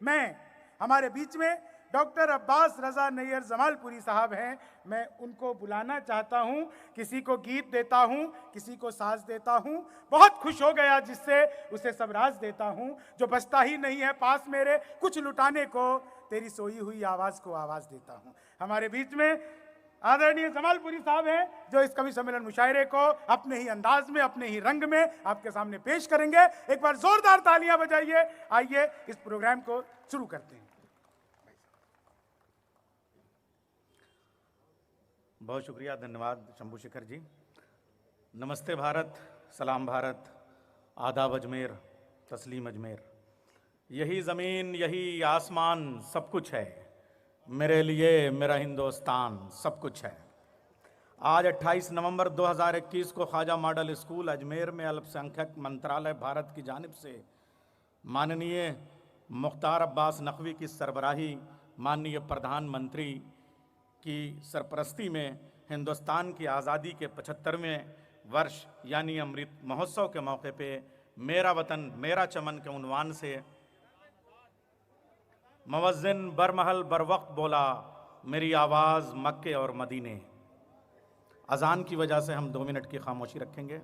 मैं हमारे बीच में डॉक्टर अब्बास रजा नैयर जमालपुरी साहब हैं, मैं उनको बुलाना चाहता हूं। किसी को गीत देता हूं, किसी को साज देता हूं, बहुत खुश हो गया जिससे उसे सब राज देता हूं। जो बचता ही नहीं है पास मेरे कुछ लुटाने को, तेरी सोई हुई आवाज को आवाज देता हूं। हमारे बीच में आदरणीय जमालपुरी साहब हैं, जो इस कवि सम्मेलन मुशायरे को अपने ही अंदाज में, अपने ही रंग में आपके सामने पेश करेंगे। एक बार जोरदार तालियां बजाइए। आइए इस प्रोग्राम को शुरू करते हैं। बहुत शुक्रिया, धन्यवाद शंभू शेखर जी। नमस्ते भारत, सलाम भारत, आदाब अजमेर, तस्लीम अजमेर। यही ज़मीन यही आसमान सब कुछ है, मेरे लिए मेरा हिंदुस्तान सब कुछ है। आज 28 नवंबर 2021 को ख्वाजा मॉडल स्कूल अजमेर में अल्पसंख्यक मंत्रालय भारत की जानिब से माननीय मुख्तार अब्बास नकवी की सरबराही, माननीय प्रधानमंत्री की सरपरस्ती में हिंदुस्तान की आज़ादी के 75वें वर्ष यानी अमृत महोत्सव के मौके पे मेरा वतन मेरा चमन के उन्वान से मुअज्जिन बरमहल बरवक्त बोला, मेरी आवाज़ मक्के और मदीने। अजान की वजह से हम 2 मिनट की खामोशी रखेंगे।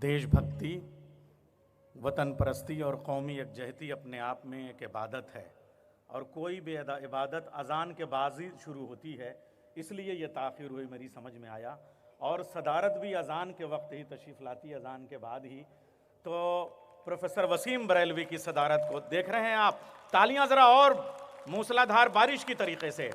देशभक्ति, वतन परस्ती और कौमी यकजहती अपने आप में एक इबादत है, और कोई भी इबादत अज़ान के बाद ही शुरू होती है, इसलिए ये ताख़ीर हुई मेरी समझ में आया। और सदारत भी अज़ान के वक्त ही तशरीफ़ लाती है, अज़ान के बाद ही। तो प्रोफेसर वसीम बरेलवी की सदारत को देख रहे हैं आप, तालियां ज़रा और मूसलाधार बारिश की तरीके से।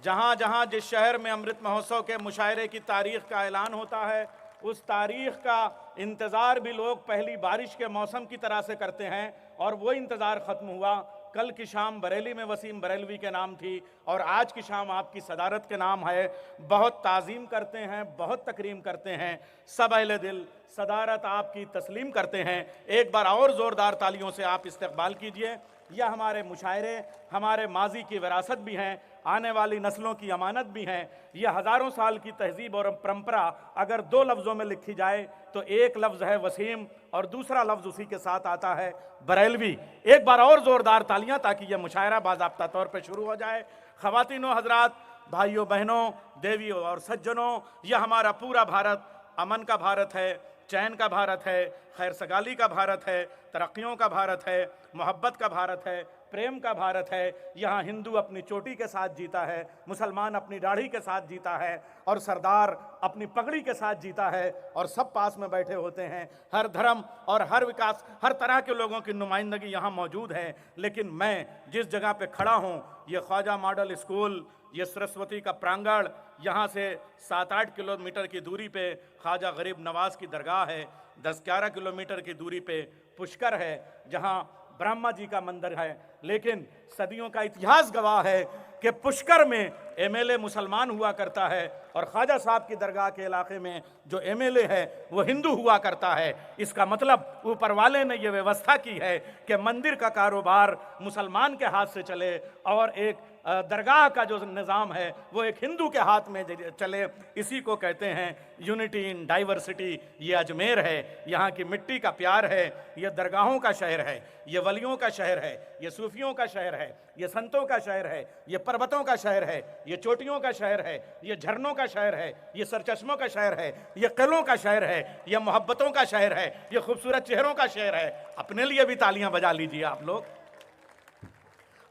जहाँ जहाँ जिस शहर में अमृत महोत्सव के मुशायरे की तारीख़ का ऐलान होता है, उस तारीख़ का इंतज़ार भी लोग पहली बारिश के मौसम की तरह से करते हैं, और वो इंतज़ार ख़त्म हुआ। कल की शाम बरेली में वसीम बरेलवी के नाम थी, और आज की शाम आपकी सदारत के नाम है। बहुत ताज़ीम करते हैं, बहुत तकरीम करते हैं, सब अहले दिल सदारत आपकी तस्लीम करते हैं। एक बार और ज़ोरदार तालियों से आप इस्तकबाल कीजिए। यह हमारे मुशायरे हमारे माजी की विरासत भी हैं, आने वाली नस्लों की अमानत भी हैं। यह हज़ारों साल की तहजीब और परंपरा अगर 2 लफ्ज़ों में लिखी जाए तो एक लफ्ज़ है वसीम और दूसरा लफ्ज़ उसी के साथ आता है बरेलवी। एक बार और ज़ोरदार तालियां ताकि यह मुशायरा बाज़ाब्ता तौर पर शुरू हो जाए। ख़वातीनो हज़रात, भाइयों बहनों, देवियों और सज्जनों, यह हमारा पूरा भारत अमन का भारत है, चैन का भारत है, खैर सगाली का भारत है, तरक्कियों का भारत है, मोहब्बत का भारत है, प्रेम का भारत है। यहाँ हिंदू अपनी चोटी के साथ जीता है, मुसलमान अपनी दाढ़ी के साथ जीता है और सरदार अपनी पगड़ी के साथ जीता है और सब पास में बैठे होते हैं। हर धर्म और हर विकास, हर तरह के लोगों की नुमाइंदगी यहाँ मौजूद है। लेकिन मैं जिस जगह पे खड़ा हूँ, ये ख्वाजा मॉडल स्कूल, ये सरस्वती का प्रांगण, यहाँ से 7-8 किलोमीटर की दूरी पे ख्वाजा गरीब नवाज की दरगाह है, 10-11 किलोमीटर की दूरी पे पुष्कर है जहाँ ब्रह्मा जी का मंदिर है। लेकिन सदियों का इतिहास गवाह है कि पुष्कर में एमएलए मुसलमान हुआ करता है और ख्वाजा साहब की दरगाह के इलाके में जो एमएलए है वो हिंदू हुआ करता है। इसका मतलब ऊपर वाले ने ये व्यवस्था की है कि मंदिर का कारोबार मुसलमान के हाथ से चले और एक दरगाह का जो निज़ाम है वो एक हिंदू के हाथ में चले। इसी को कहते हैं यूनिटी इन डाइवर्सिटी। ये अजमेर है, यहाँ की मिट्टी का प्यार है, ये दरगाहों का शहर है, ये वलियों का शहर है, ये सूफियों का शहर है, ये संतों का शहर है, ये पर्वतों का शहर है, ये चोटियों का शहर है, ये झरनों का शहर है, ये सरचश्मों का शहर है, ये किलों का शहर है, ये मोहब्बतों का शहर है, ये खूबसूरत चेहरों का शहर है। अपने लिए भी तालियां बजा लीजिए आप लोग।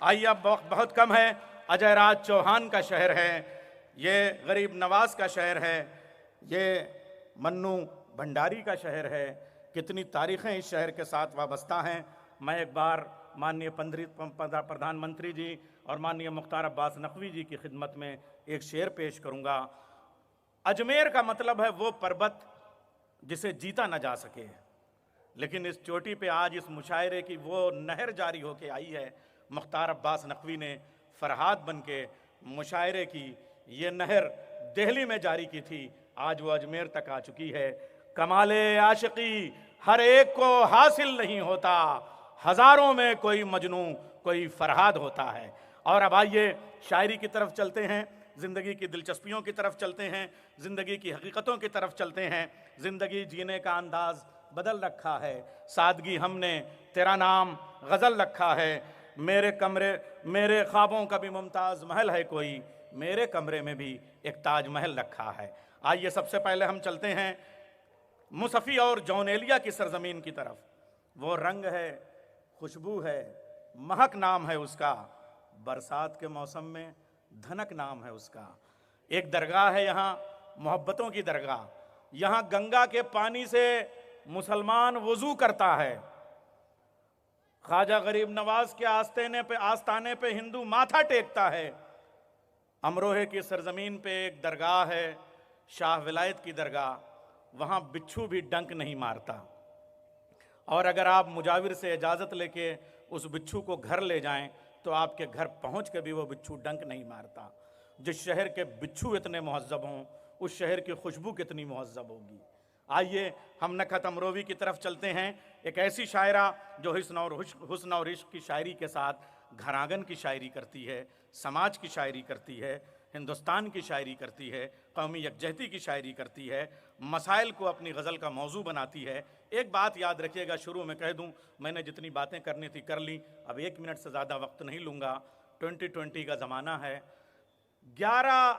आइए, अब बहुत कम है। अजय राज चौहान का शहर है, ये गरीब नवाज का शहर है, ये मन्नू भंडारी का शहर है। कितनी तारीखें इस शहर के साथ वाबस्ता हैं। मैं एक बार माननीय प्रधानमंत्री जी और माननीय मुख्तार अब्बास नकवी जी की खिदमत में एक शेर पेश करूंगा। अजमेर का मतलब है वो पर्वत जिसे जीता न जा सके, लेकिन इस चोटी पे आज इस मुशायरे की वो नहर जारी होके आई है। मुख्तार अब्बास नकवी ने फरहाद बन के मुशायरे की ये नहर दिल्ली में जारी की थी, आज वो अजमेर तक आ चुकी है। कमाले आशिकी हर एक को हासिल नहीं होता, हजारों में कोई मजनू कोई फरहाद होता है। और अब आइए शायरी की तरफ चलते हैं, ज़िंदगी की दिलचस्पियों की तरफ चलते हैं, ज़िंदगी की हकीकतों की तरफ चलते हैं। ज़िंदगी जीने का अंदाज बदल रखा है, सादगी हमने तेरा नाम गज़ल रखा है। मेरे कमरे मेरे ख्वाबों का भी मुमताज़ महल है कोई, मेरे कमरे में भी एक ताजमहल रखा है। आइए सबसे पहले हम चलते हैं मुसफ़ी और जौनेलिया की सरजमीन की तरफ। वो रंग है, खुशबू है, महक नाम है उसका, बरसात के मौसम में धनक नाम है उसका। एक दरगाह है यहाँ, मोहब्बतों की दरगाह। यहाँ गंगा के पानी से मुसलमान वज़ू करता है, ख्वाजा गरीब नवाज के आस्ताने पे हिंदू माथा टेकता है। अमरोहे की सरजमीन पे एक दरगाह है, शाह विलायत की दरगाह, वहाँ बिच्छू भी डंक नहीं मारता। और अगर आप मुजाविर से इजाज़त लेके उस बिच्छू को घर ले जाएं तो आपके घर पहुँच के भी वो बिच्छू डंक नहीं मारता। जिस शहर के बिच्छू इतने मुहज़्ज़ब हों, उस शहर की खुशबू कितनी मुहज़्ज़ब होगी। आइए हम नखत अमरोवी की तरफ चलते हैं। एक ऐसी शायरा जो हुस्न और इश्क की शायरी के साथ घरांगन की शायरी करती है, समाज की शायरी करती है, हिंदुस्तान की शायरी करती है, कौमी यकजहती की शायरी करती है, मसाइल को अपनी गज़ल का मौजू बनाती है। एक बात याद रखिएगा, शुरू में कह दूं, मैंने जितनी बातें करनी थी कर ली, अब 1 मिनट से ज़्यादा वक्त नहीं लूँगा। 2020 का ज़माना है, 11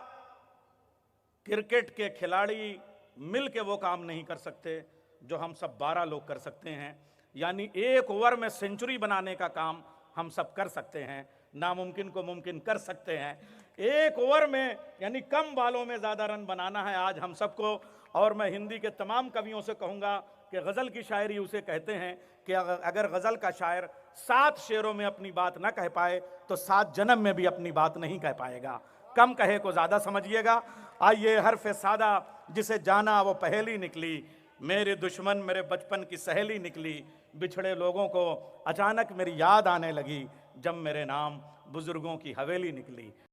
क्रिकेट के खिलाड़ी मिल के वो काम नहीं कर सकते जो हम सब 12 लोग कर सकते हैं। यानी 1 ओवर में सेंचुरी बनाने का काम हम सब कर सकते हैं, नामुमकिन को मुमकिन कर सकते हैं। 1 ओवर में यानी कम बालों में ज़्यादा रन बनाना है आज हम सबको। और मैं हिंदी के तमाम कवियों से कहूँगा कि गज़ल की शायरी उसे कहते हैं कि अगर गज़ल का शायर 7 शेरों में अपनी बात ना कह पाए तो 7 जन्म में भी अपनी बात नहीं कह पाएगा। कम कहे को ज़्यादा समझिएगा। आइए हरफ़ सादा जिसे जाना वो पहेली निकली, मेरे दुश्मन मेरे बचपन की सहेली निकली। बिछड़े लोगों को अचानक मेरी याद आने लगी, जब मेरे नाम बुजुर्गों की हवेली निकली।